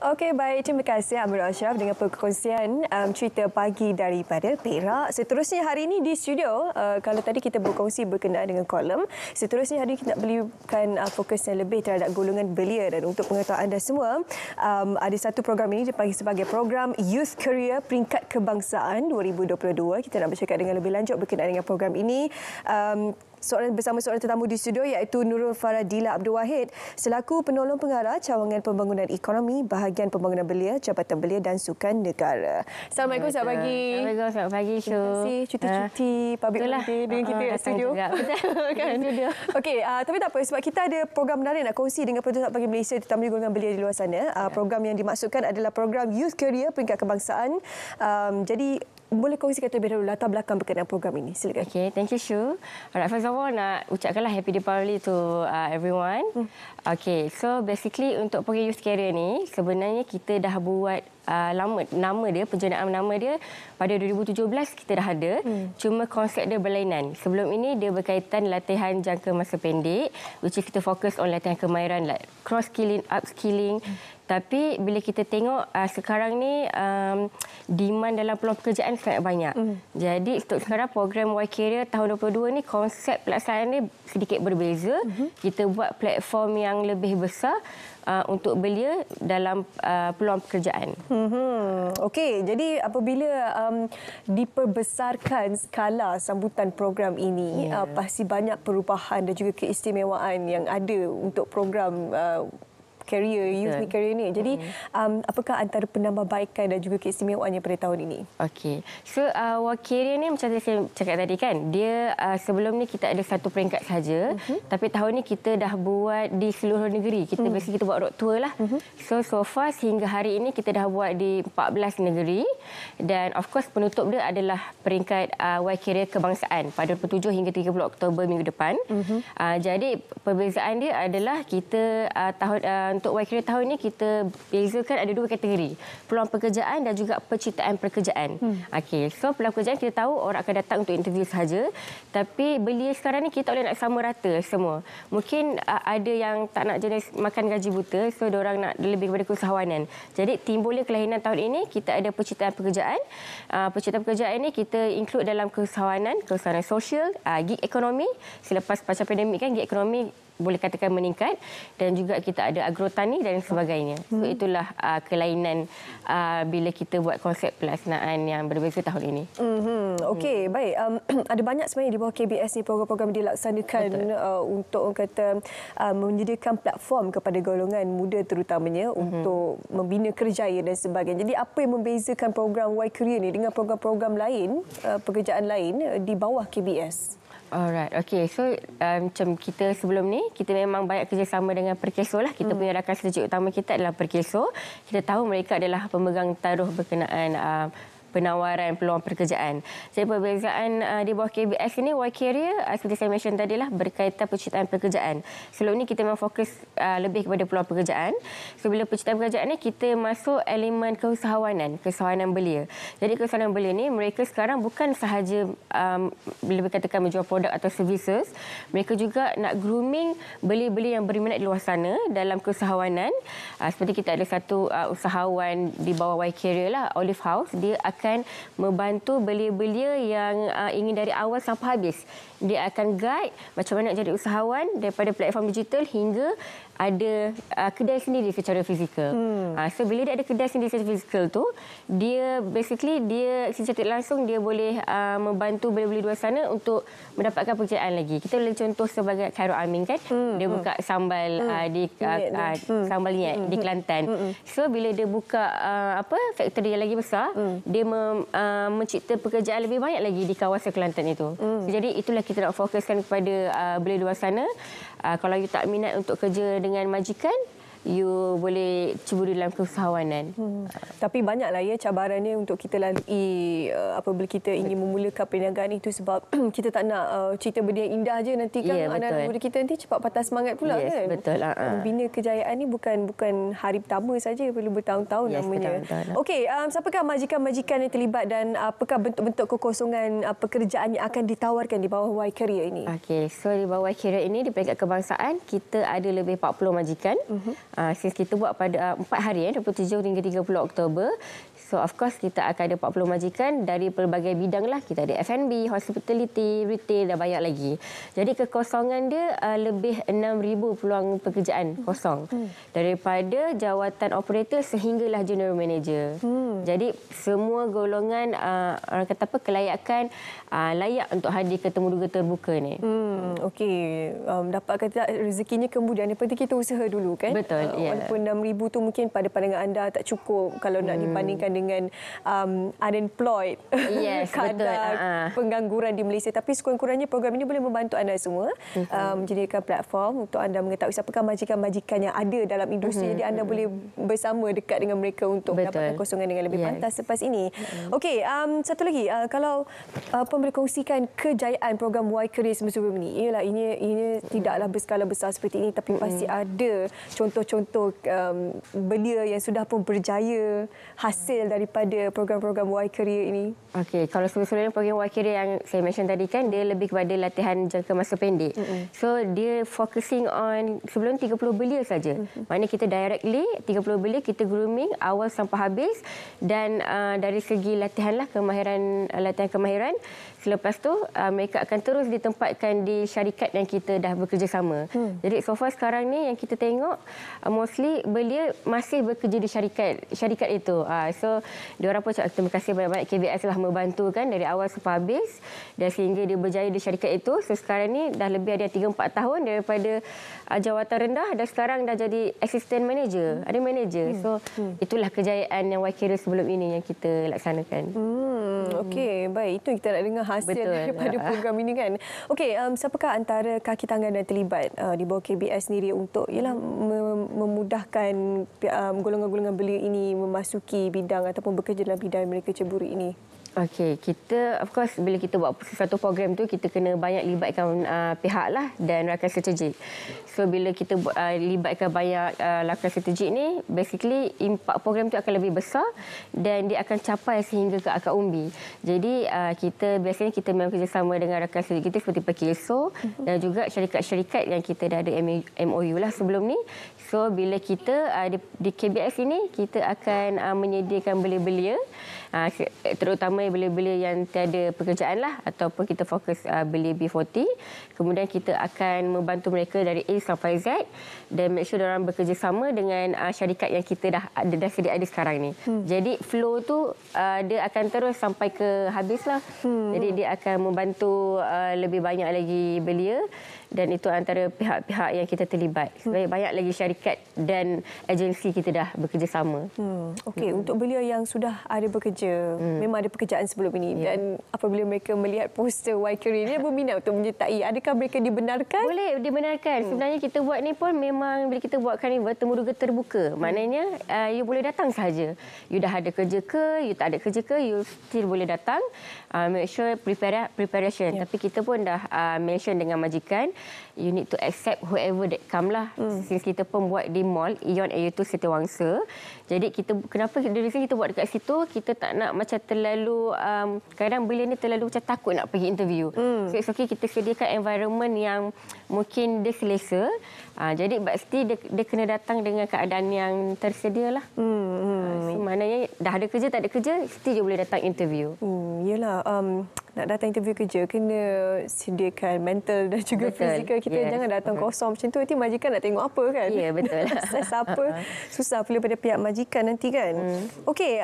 Okey, baik. Terima kasih Amir Ashraf dengan perkongsian cerita pagi daripada Perak. Seterusnya hari ini di studio, kalau tadi kita berkongsi berkenaan dengan kolom, seterusnya hari ini kita nak berikan fokus yang lebih terhadap golongan belia. Dan untuk pengetahuan anda semua, ada satu program ini dipanggil sebagai program Youth Career Peringkat Kebangsaan 2022. Kita nak bercakap dengan lebih lanjut berkenaan dengan program ini. Bersama seorang tetamu di studio iaitu Nurul Faradila Abdul Wahid selaku penolong pengarah cawangan pembangunan ekonomi bahagian pembangunan belia Jabatan Belia dan Sukan Negara. Assalamualaikum, selamat pagi. Assalamualaikum, selamat pagi. Terima kasih cuti-cuti public holiday dengan kita di studio. Kan? Okey, tapi tak apa sebab kita ada program menarik nak kongsi dengan Pertutup Pagi Malaysia terutamanya golongan belia di luar sana. Program yang dimaksudkan adalah program Youth Career Peringkat Kebangsaan. Jadi boleh kongsikan terlebih dahulu latar belakang berkenaan program ini. Silakan. Okay, thank you Shu. Alright, first of all nak ucapkanlah Happy Deepavali to everyone. Okay, so basically untuk program Youth Career ni sebenarnya kita dah buat lama, nama dia, penjenayaan nama dia pada 2017 kita dah ada. Cuma konsep dia berlainan. Sebelum ini dia berkaitan latihan jangka masa pendek, which is kita fokus on latihan kemahiran like cross skilling, upskilling. Tapi bila kita tengok sekarang ni demand dalam peluang pekerjaan sangat banyak. Jadi untuk sekarang program Y Career tahun 2022 ni konsep pelaksanaan dia sedikit berbeza. Kita buat platform yang lebih besar untuk belia dalam peluang pekerjaan. Okey, jadi apabila diperbesarkan skala sambutan program ini, pasti banyak perubahan dan juga keistimewaan yang ada untuk program career, youth career ni. Jadi, apakah antara penambahbaikan dan juga keistimewaannya pada tahun ini? Okey. So, career ni macam saya cakap tadi kan, dia sebelum ni kita ada satu peringkat saja, tapi tahun ni kita dah buat di seluruh negeri. Kita biasa kita buat road tour lah. So far sehingga hari ini kita dah buat di 14 negeri dan of course penutup dia adalah peringkat Y Career Kebangsaan pada 27 hingga 30 Oktober minggu depan. Jadi, perbezaan dia adalah kita untuk Y Career tahun ini kita bezakan ada dua kategori. Peluang pekerjaan dan juga penciptaan pekerjaan. Okey, so peluang pekerjaan kita tahu orang akan datang untuk interview sahaja. Tapi belia sekarang ni kita boleh nak sama rata semua. Mungkin ada yang tak nak jenis makan gaji buta, so diorang nak lebih kepada keusahawanan. Jadi timbulnya kelainan tahun ini kita ada penciptaan pekerjaan. Penciptaan pekerjaan ini kita include dalam keusahawanan sosial, gig ekonomi. Selepas pasca pandemik kan gig ekonomi boleh katakan meningkat dan juga kita ada agrotani dan sebagainya. So itulah kelainan bila kita buat konsep pelaksanaan yang berbeza tahun ini. Okey, baik. Ada banyak sebenarnya di bawah KBS ni program-program dilaksanakan untuk orang kata menyediakan platform kepada golongan muda terutamanya untuk membina kerjaya dan sebagainya. Jadi apa yang membezakan program Y Career ni dengan program-program lain, pekerjaan lain di bawah KBS? Alright, okay. So macam kita sebelum ni, kita memang banyak kerjasama dengan Perkeso lah. Kita punya rakan strategi utama kita adalah Perkeso. Kita tahu mereka adalah pemegang taruh berkenaan penawaran peluang pekerjaan. Jadi perbezaan di bawah KBS ini, Y Career, seperti saya mention tadi lah, berkaitan penciptaan pekerjaan. Sebelum ni kita memang fokus lebih kepada peluang pekerjaan. So bila penciptaan pekerjaan ni, kita masuk elemen keusahawanan belia. Jadi keusahawanan belia ni, mereka sekarang bukan sahaja bila katakan menjual produk atau services, mereka juga nak grooming belia-belia yang berminat di luar sana dalam keusahawanan. Seperti kita ada satu usahawan di bawah Y Career lah, Olive House. Dia akan membantu belia-belia yang ingin dari awal sampai habis. Dia akan guide macam mana nak jadi usahawan daripada platform digital hingga ada kedai sendiri secara fizikal. So bila dia ada kedai sendiri secara fizikal tu, dia basically dia secara langsung dia boleh membantu belia-belia di luar sana untuk mendapatkan pekerjaan lagi. Kita boleh contoh sebagai Khairul Amin kan, dia buka sambal di sambal niat di Kelantan. So bila dia buka factory yang lagi besar, dia mencipta pekerjaan lebih banyak lagi di kawasan Kelantan itu. Jadi itulah kita nak fokuskan kepada belia luar sana. Kalau you tak minat untuk kerja dengan majikan, you boleh cuba dalam keusahawanan. Tapi banyaklah ya cabarannya untuk kita lalui apabila kita ingin memulakan perniagaan itu sebab kita tak nak cerita benda yang indah je nanti kan anak-anak muda kita nanti cepat patah semangat pula kan. Betul. Membina kejayaan ni bukan hari pertama saja, perlu bertahun-tahun namanya. Okey, siapakah majikan-majikan yang terlibat dan apakah bentuk-bentuk kekosongan pekerjaan yang akan ditawarkan di bawah Y Career ini? Okey, so di bawah Y Career ini di peringkat kebangsaan kita ada lebih 40 majikan. Since kita buat pada 4 hari, 27 hingga 30 Oktober. So of course kita akan ada 40 majikan dari pelbagai bidang lah. Kita ada F&B, hospitality, retail dan banyak lagi. Jadi kekosongan dia lebih 6,000 peluang pekerjaan kosong. Daripada jawatan operator sehinggalah general manager. Jadi semua golongan orang kata apa kelayakan layak untuk hadir ke Temuduga Terbuka ni. Okey, dapatkan tak rezekinya kemudian. Yang penting kita usaha dulu kan. Betul, ya. Walaupun 6,000 tu mungkin pada pandangan anda tak cukup kalau nak dibandingkan dengan unemployed, Yes, kadar pengangguran di Malaysia. Tapi sekurang-kurangnya program ini boleh membantu anda semua menjadikan platform untuk anda mengetahui siapakah majikan-majikan yang ada dalam industri. Jadi anda boleh bersama dekat dengan mereka untuk mendapatkan kosongan dengan lebih pantas selepas ini. Okey, satu lagi, kalau boleh kongsikan kejayaan program Y Career sebelum ini. Ialah ini tidaklah berskala besar seperti ini, tapi pasti ada contoh-contoh belia yang sudah pun berjaya hasil daripada program-program Y Career ini. Okey, kalau sebelum-sebelumnya program Y Career yang saya mention tadi kan, dia lebih kepada latihan jangka masa pendek. So dia focusing on sebelum 30 belia saja. Maknanya kita directly 30 belia kita grooming awal sampai habis, dan dari segi latihan kemahiran. Selepas tu mereka akan terus ditempatkan di syarikat yang kita dah bekerjasama. Jadi so far sekarang ni yang kita tengok mostly belia masih bekerja di syarikat itu. So diorang pun cakap terima kasih banyak-banyak KBS telah membantu kan dari awal sampai habis dan sehingga dia berjaya di syarikat itu. So sekarang ni dah lebih ada 3-4 tahun daripada jawatan rendah dan sekarang dah jadi assistant manager, ada manager. So itulah kejayaan yang Y Career sebelum ini yang kita laksanakan. Okey, baik. Itu kita nak dengar hasil daripada program ini kan. Okey, siapakah antara kaki tangan yang terlibat di bawah KBS sendiri untuk memudahkan golongan-golongan belia ini memasuki bidang ataupun bekerja dalam bidang yang mereka ceburi ini? Okey, kita of course bila kita buat satu program tu kita kena banyak libatkan pihak lah dan rakan strategik. So bila kita libatkan banyak rakan strategik ni, basically impak program tu akan lebih besar dan dia akan capai sehingga ke akar umbi. Jadi biasanya kita memang kerjasama dengan rakan strategik kita seperti PKSO dan juga syarikat-syarikat yang kita dah ada MOU lah sebelum ni. So bila kita di KBS ini kita akan menyediakan belia-belia terutama belia-belia yang tiada pekerjaan lah ataupun kita fokus belia B40. Kemudian kita akan membantu mereka dari A sampai Z dan make sure diorang bekerjasama dengan syarikat yang kita dah sedia ada sekarang ni. Jadi flow tu dia akan terus sampai ke habis lah. Jadi dia akan membantu lebih banyak lagi belia dan itu antara pihak-pihak yang kita terlibat. Banyak lagi syarikat dan agensi kita dah bekerjasama. Okey, untuk belia yang sudah ada bekerja, memang ada pekerjaan sebelum ini dan apabila mereka melihat poster Y Career ini berminat untuk menyertai, adakah mereka dibenarkan? Boleh dibenarkan. Sebenarnya kita buat ni pun memang bila kita buat carnival Temuduga Terbuka. Maknanya you boleh datang sahaja. You dah ada kerja ke, you tak ada kerja ke, you still boleh datang. Make sure preparation. Tapi kita pun dah mention dengan majikan, you need to accept whoever that come lah. Since kita pun buat di mall Ion Air2 Setiawangsa. Jadi kenapa dari sini kita buat dekat situ, kita tak nak macam terlalu kadang belia ni terlalu macam takut nak pergi interview. So it's okay kita sediakan environment yang mungkin dia selesa. Jadi pasti dia kena datang dengan keadaan yang tersedia lah. So, maknanya dah ada kerja tak ada kerja, still dia boleh datang interview. Yelah, nak datang interview kerja kena sediakan mental dan juga fizikal kita. Jangan datang kosong macam tu, nanti majikan nak tengok apa kan. Ya, betul. Siapa susah pula pada pihak majikan nanti kan. Okey,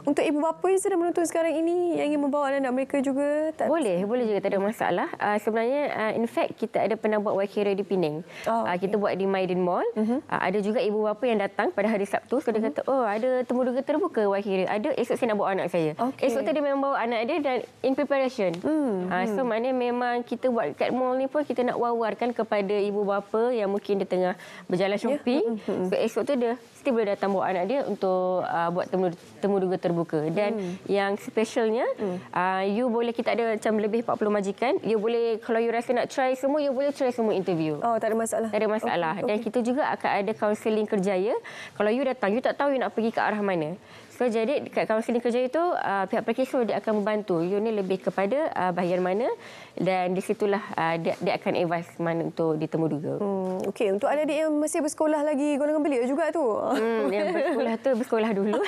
untuk ibu bapa yang sedang menonton sekarang ini yang ingin membawa anak-anak mereka juga boleh juga, tak ada masalah. Sebenarnya in fact kita ada pernah buat Y Career di Penang. Kita buat di Maidin Mall. Ada juga ibu bapa yang datang pada hari Sabtu. So dia kata, oh ada Temuduga Terbuka Y Career. Ada, esok saya nak bawa anak saya. Esok tu dia memang bawa anak dia dan in preparation. So maknanya memang kita buat kat mall ni pun kita nak wawarkan kepada ibu bapa yang mungkin dia tengah berjalan shopping. So esok tu dia mesti boleh datang bawa anak dia untuk buat Temuduga Terbuka. Dan yang specialnya, you boleh, kita ada macam lebih 40 majikan. You boleh, kalau you rasa nak try semua, you boleh try semua interview. Tak ada masalah. Tak ada masalah. Dan kita juga akan ada kaunseling kerjaya. Kalau you datang, you tak tahu you nak pergi ke arah mana. So jadi dekat kaunseling kerja itu pihak perkesor dia akan membantu. You ni lebih kepada bahagian mana dan di situlah dia akan advise mana untuk ditemuduga. Okey, untuk adik-adik yang masih bersekolah lagi golongan belia juga tu. Yang bersekolah tu bersekolah dulu.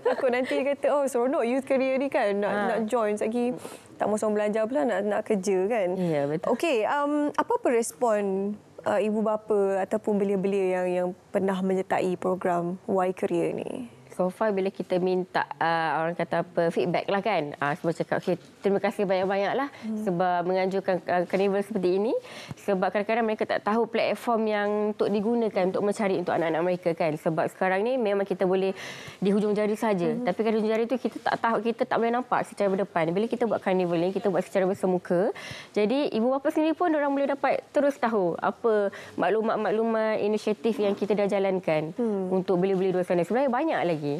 Takut nanti kata seronok youth career ni kan nak join lagi tak mau seorang belajar pula nak kerja kan. Ya, betul. Okey, apa respon ibu bapa ataupun belia-belia yang pernah menyertai program Y Career ni? So far bila kita minta orang kata apa feedback lah kan, sebab cakap okay, terima kasih banyak-banyak lah sebab menganjurkan carnival seperti ini, sebab kadang-kadang mereka tak tahu platform yang untuk digunakan untuk mencari untuk anak-anak mereka kan, sebab sekarang ni memang kita boleh di hujung jari saja, tapi kat hujung jari tu kita tak tahu, kita tak boleh nampak secara berdepan. Bila kita buat carnival ni kita buat secara bersemuka, jadi ibu bapa sendiri pun orang boleh dapat terus tahu apa maklumat-maklumat inisiatif yang kita dah jalankan untuk belia-belia luar sana. Sebenarnya banyak lagi.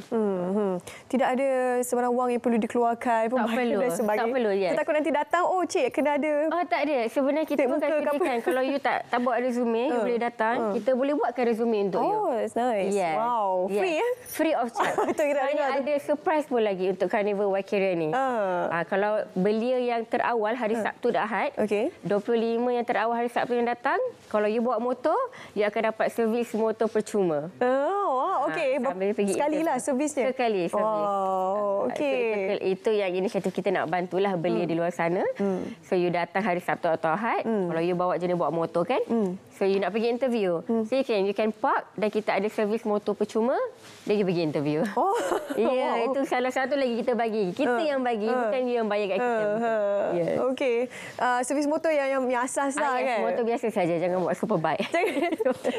Tidak ada sebarang wang yang perlu dikeluarkan, perlu. dan sebagainya. Tak perlu, yes. Kita takut nanti datang, cik kena ada. Tak ada. Sebenarnya kita pun akan sediakan. Kalau you tak buat resume, you boleh datang. Kita boleh buatkan resume untuk you. Oh, that's nice. Yes. Wow. Yes. Free Free of charge. Ada surprise pun lagi untuk Carnival Y Career ni. Kalau belia yang terawal hari Sabtu dan Ahad, 25 yang terawal hari Sabtu yang datang, kalau you bawa motor, you akan dapat servis motor percuma. Okey. Sekali lah servisnya. Sekali servis. Wow, okey. Itu yang inisiatif kita nak bantulah belia di luar sana. So you datang hari Sabtu atau Ahad, kalau you bawa jenis bawa motor kan. So you nak pergi interview. So you can park dan kita ada servis motor percuma dan you pergi interview. Ya, itu salah satu lagi kita bagi. Kita yang bagi, bukan you yang bayar kat kita. Yes. Okey. Servis motor yang asas lah kan. Motor biasa saja, jangan buat superbike.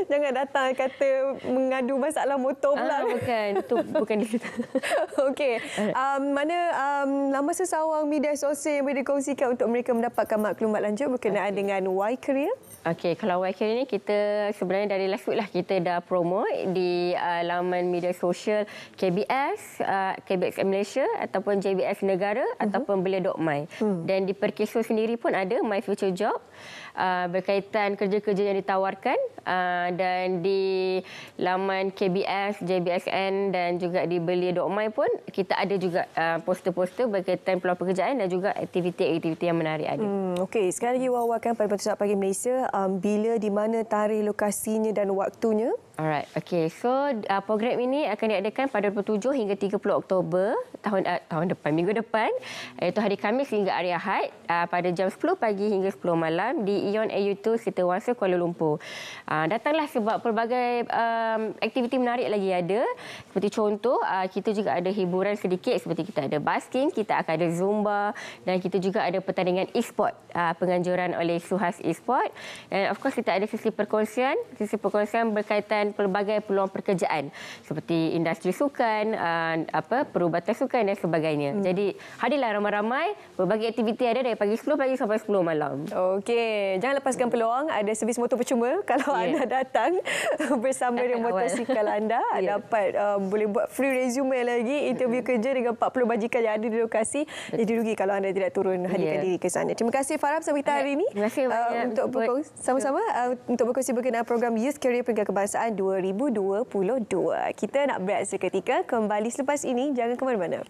Jangan datang kata mengadu masalah motor pula. Bukan, itu bukan di situ. Okey. Nama sesawang media sosial yang boleh dikongsikan untuk mereka mendapatkan maklumat lanjut berkenaan dengan Y Career? Okey, kalau Y Career ni kita sebenarnya dari last week lah kita dah promo di laman media sosial KBS, KBS Malaysia ataupun JBS Negara ataupun belia.my. Dan di Perkesor sendiri pun ada My Future Job berkaitan kerja-kerja yang ditawarkan, dan di laman KBS, JBSN dan juga di belia.my pun kita ada juga poster-poster berkaitan peluang pekerjaan dan juga aktiviti-aktiviti yang menarik ada. Okey, sekali lagi wawakan pada Pusat Pagi Malaysia bila, di mana, tarikh, lokasinya dan waktunya. Alright, okay. So program ini akan diadakan pada 27 hingga 30 Oktober tahun depan, minggu depan, iaitu hari Khamis hingga hari Ahad pada jam 10 pagi hingga 10 malam di Ion AU2 Setiawangsa, Kuala Lumpur. Datanglah sebab pelbagai aktiviti menarik lagi ada. Seperti contoh, kita juga ada hiburan sedikit seperti kita ada basking, kita akan ada zumba dan kita juga ada pertandingan e-sport, penganjuran oleh Suhas e-sport. Dan of course kita ada sesi perkongsian berkaitan pelbagai peluang pekerjaan seperti industri sukan, perubatan sukan dan sebagainya. Jadi hadirlah ramai-ramai, berbagai aktiviti ada dari pagi 10 pagi sampai 10 malam. Okey, jangan lepaskan peluang, ada servis motor percuma kalau anda datang bersama dengan motosikal anda, dapat boleh buat free resume lagi, interview kerja dengan 40 bajikan yang ada di lokasi. Jadi rugi kalau anda tidak turun hadirkan diri ke sana. Terima kasih Farah bersama kita hari ini. Terima kasih banyak untuk sama-sama untuk berkongsi berkenaan program Youth Career Peringkat Kebangsaan 2022. Kita nak berehat seketika, kembali selepas ini, jangan ke mana-mana.